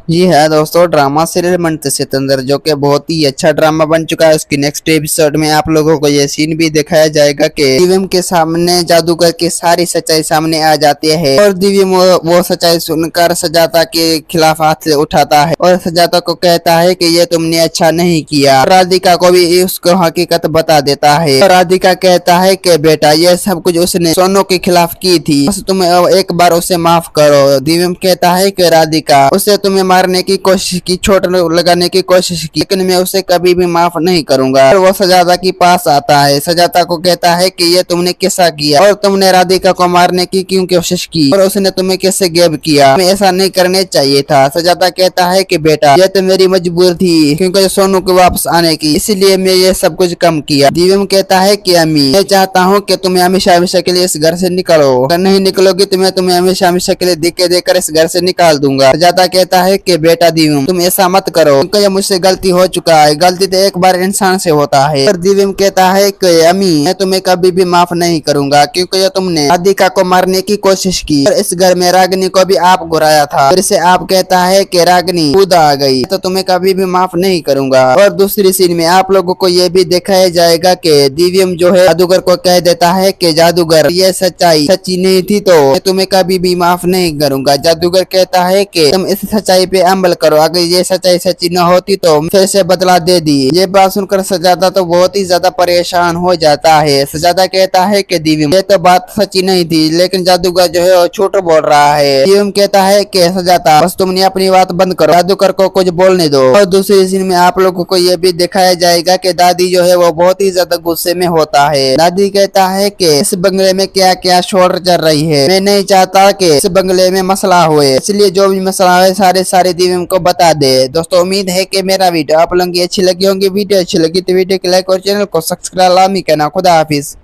जी है दोस्तों, drama serial मंत्र सितंदर जो कि बहुत ही अच्छा ड्रामा बन चुका है। उसकी नेक्स्ट एपिसोड में आप लोगों को ये सीन भी दिखाया जाएगा कि दिव्यम के सामने जादूगर की सारी सच्चाई सामने आ जाती है और दिव्यम वो सच्चाई सुनकर सजाता के खिलाफ हाथ उठाता है और सजाता को कहता है कि ये तुमने अच्छा नहीं किया। राधिका को भी उसको हकीकत बता देता है और राधिका कहता है कि बेटा ये सब कुछ उसने सोनू के खिलाफ की थी, बस तुम एक बार उसे माफ करो। दिव्यम कहता है कि राधिका उसे तुम्हें मारने की कोशिश की, चोट लगाने की कोशिश की, लेकिन मैं उसे कभी भी माफ नहीं करूंगा। और वो सजाता के पास आता है, सजाता को कहता है कि ये तुमने कैसा किया और तुमने राधिका को मारने की क्यों कोशिश की और उसने तुम्हें कैसे गिव किया, तुम्हें ऐसा नहीं करने चाहिए था। सजाता कहता है कि बेटा ये तो मेरी मजबूरी थी क्योंकि सोनू को वापस आने की, इसलिए मैं ये सब कुछ कम किया। दिव्यम कहता है कि अम्मी मैं चाहता हूँ कि तुम्हें हमेशा हमेशा के लिए इस घर से निकलो, अगर नहीं निकलोगी तो मैं तुम्हें हमेशा हमेशा के लिए धक्के देकर इस घर से निकाल दूंगा। सजाता कहता है कि बेटा दिव्यम तुम ऐसा मत करो क्योंकि ये मुझसे गलती हो चुका है, गलती तो एक बार इंसान से होता है। और दिव्यम कहता है कि अम्मी मैं तुम्हें कभी भी माफ नहीं करूंगा क्योंकि ये तुमने राधिका को मारने की कोशिश की और इस घर में रागिनी को भी आप घुराया था, फिर से आप कहता है कि रागिनी खुद आ गई, तो तुम्हें कभी भी माफ नहीं करूंगा। और दूसरी सीन में आप लोगों को ये भी दिखाया जाएगा कि दिव्यम जो है जादूगर को कह देता है कि जादूगर ये सच्चाई सच्ची नहीं थी तो मैं तुम्हें कभी भी माफ नहीं करूंगा। जादूगर कहता है कि तुम इस सच्चाई पे अमल करो, अगर ये सच्चाई सच्ची न होती तो फिर से बदला दे दी। ये बात सुनकर सजादा तो बहुत ही ज्यादा परेशान हो जाता है। सजादा कहता है कि दिव्यम ये तो बात सच्ची नहीं थी, लेकिन जादूगर जो है वो झूठ बोल रहा है। दिव्यम कहता है कि सजादा बस तुमने अपनी बात बंद करो, जादूगर को कुछ बोलने दो। और दूसरी सीन में आप लोगों को ये भी दिखाया जाएगा कि दादी जो है वो बहुत ही ज्यादा गुस्से में होता है। दादी कहता है कि इस बंगले में क्या क्या शोर चल रही है, मैं नहीं चाहता कि इस बंगले में मसला हुए, इसलिए जो भी मसला है सारे दिव्यम को बता दे। दोस्तों उम्मीद है कि मेरा वीडियो आप लोगों की अच्छी लगी होंगी। वीडियो अच्छी लगी तो वीडियो को लाइक और चैनल को सब्सक्राइब लामी करना। खुदा हाफिज।